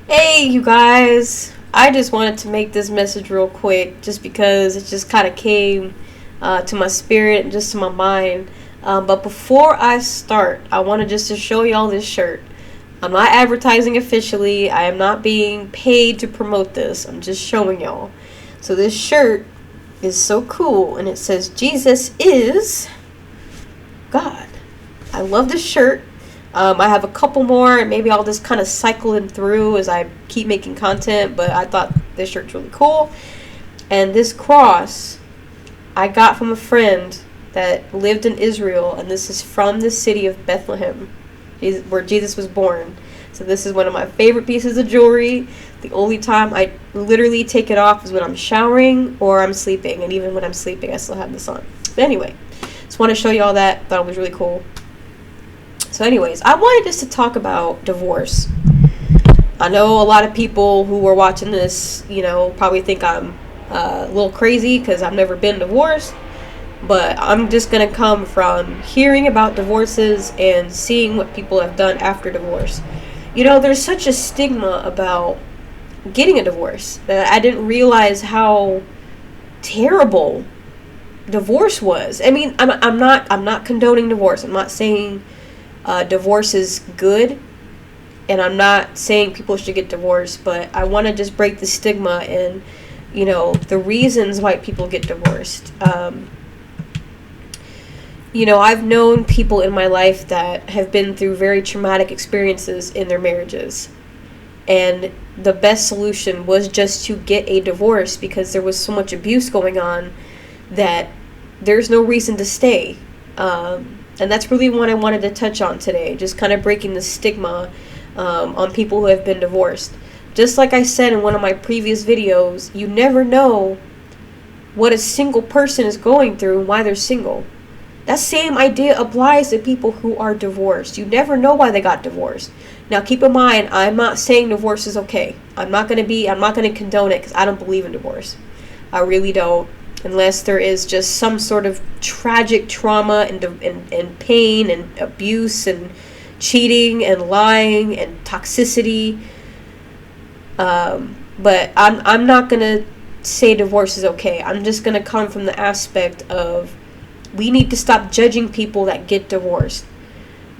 Hey, you guys. I just wanted to make this message real quick just because it just kind of came to my spirit and just to my mind. But before I start, I wanted just to show y'all this shirt. I'm not advertising officially, I am not being paid to promote this. I'm just showing y'all. So, this shirt is so cool and it says, Jesus is God. I love this shirt. I have a couple more, and maybe I'll just kind of cycle them through as I keep making content. But I thought this shirt's really cool. And this cross I got from a friend that lived in Israel, and this is from the city of Bethlehem, where Jesus was born. So this is one of my favorite pieces of jewelry. The only time I literally take it off is when I'm showering or I'm sleeping, and even when I'm sleeping, I still have this on. But anyway, just want to show you all that. Thought it was really cool. So anyways, I wanted just to talk about divorce. I know a lot of people who are watching this, probably think I'm a little crazy because I've never been divorced. But I'm just going to come from hearing about divorces and seeing what people have done after divorce. There's such a stigma about getting a divorce that I didn't realize how terrible divorce was. I mean, I'm not condoning divorce. I'm not saying divorce is good, and I'm not saying people should get divorced, but I want to just break the stigma and the reasons why people get divorced. I've known people in my life that have been through very traumatic experiences in their marriages, and the best solution was just to get a divorce because there was so much abuse going on that there's no reason to stay. And that's really what I wanted to touch on today, just kind of breaking the stigma on people who have been divorced. Just like I said in one of my previous videos, you never know what a single person is going through and why they're single. That same idea applies to people who are divorced. You never know why they got divorced. Now keep in mind, I'm not saying divorce is okay. I'm not going to condone it because I don't believe in divorce. I really don't. Unless there is just some sort of tragic trauma and pain and abuse and cheating and lying and toxicity. But I'm not going to say divorce is okay. I'm just going to come from the aspect of we need to stop judging people that get divorced.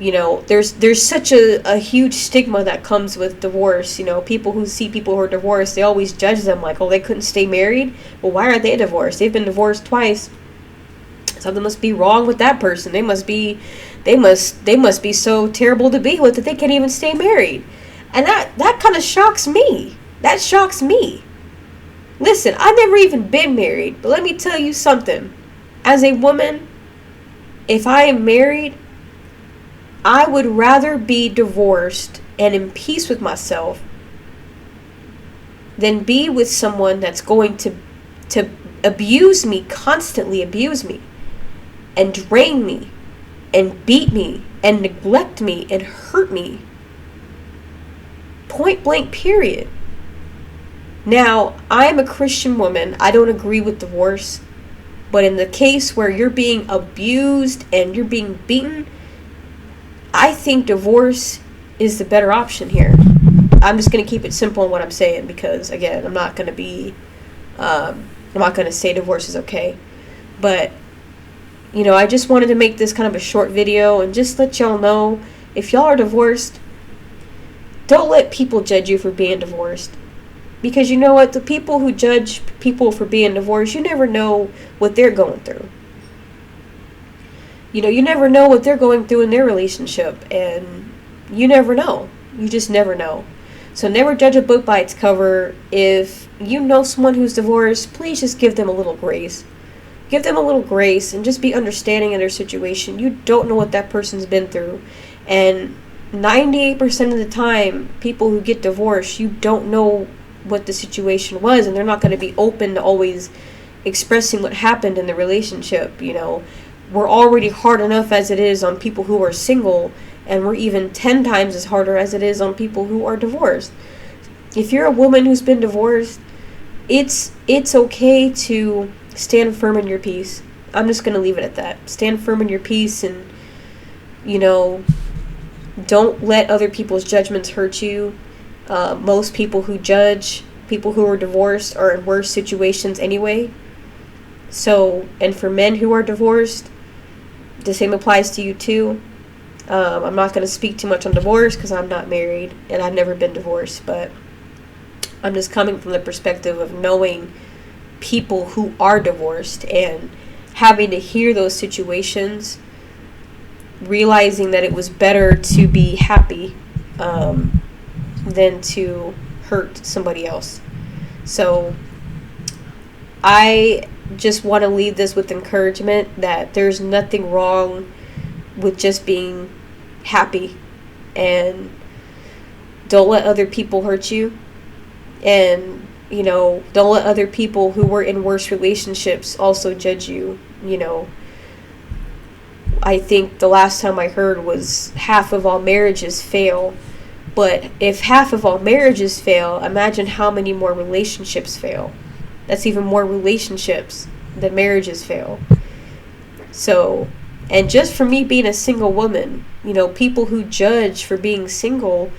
There's such a huge stigma that comes with divorce. People who see people who are divorced, they always judge them like, oh, they couldn't stay married. Well, why are they divorced? They've been divorced twice. Something must be wrong with that person. They must be so terrible to be with that they can't even stay married. And that kind of shocks me. That shocks me. Listen, I've never even been married, but let me tell you something. As a woman, if I am married, I would rather be divorced and in peace with myself than be with someone that's going to abuse me, constantly abuse me, and drain me, and beat me, and neglect me, and hurt me. Point blank, period. Now, I'm a Christian woman. I don't agree with divorce. But in the case where you're being abused and you're being beaten, I think divorce is the better option here. I'm just going to keep it simple in what I'm saying because, again, I'm not going to say divorce is okay. But, I just wanted to make this kind of a short video and just let y'all know, if y'all are divorced, don't let people judge you for being divorced. Because you know what? The people who judge people for being divorced, you never know what they're going through. You never know what they're going through in their relationship, and you never know. You just never know. So never judge a book by its cover. If you know someone who's divorced, please just give them a little grace. Give them a little grace and just be understanding of their situation. You don't know what that person's been through. And 98% of the time, people who get divorced, you don't know what the situation was, and they're not going to be open to always expressing what happened in the relationship. We're already hard enough as it is on people who are single, and we're even 10 times as harder as it is on people who are divorced. If you're a woman who's been divorced, it's okay to stand firm in your peace. I'm just going to leave it at that. Stand firm in your peace and, don't let other people's judgments hurt you. Most people who judge people who are divorced are in worse situations anyway. So, and for men who are divorced, the same applies to you too. I'm not going to speak too much on divorce because I'm not married and I've never been divorced, but I'm just coming from the perspective of knowing people who are divorced and having to hear those situations, realizing that it was better to be happy than to hurt somebody else. So I just want to leave this with encouragement that there's nothing wrong with just being happy, and don't let other people hurt you, and don't let other people who were in worse relationships also judge you. I think the last time I heard was half of all marriages fail, but if half of all marriages fail, imagine how many more relationships fail. That's even more relationships than marriages fail. So, and just for me being a single woman, people who judge for being single,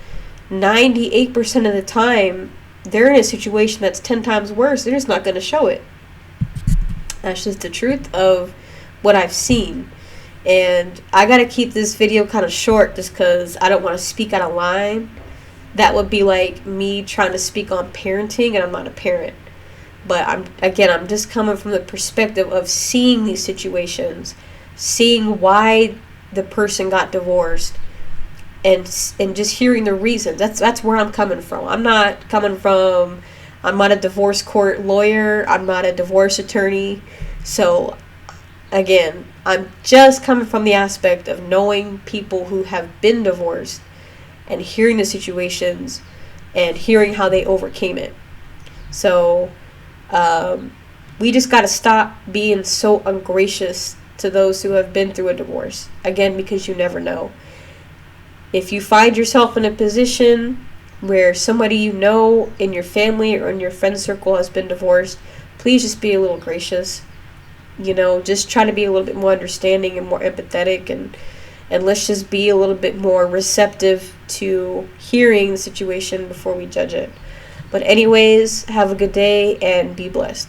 98% of the time, they're in a situation that's 10 times worse. They're just not going to show it. That's just the truth of what I've seen. And I got to keep this video kind of short just because I don't want to speak out of line. That would be like me trying to speak on parenting, and I'm not a parent. But I'm just coming from the perspective of seeing these situations, seeing why the person got divorced, and just hearing the reasons. That's where I'm coming from. I'm not a divorce court lawyer. I'm not a divorce attorney. So again, I'm just coming from the aspect of knowing people who have been divorced and hearing the situations and hearing how they overcame it. So we just got to stop being so ungracious to those who have been through a divorce. Again, because you never know. If you find yourself in a position where somebody in your family or in your friend circle has been divorced, please just be a little gracious. Just try to be a little bit more understanding and more empathetic, and let's just be a little bit more receptive to hearing the situation before we judge it. But anyways, have a good day and be blessed.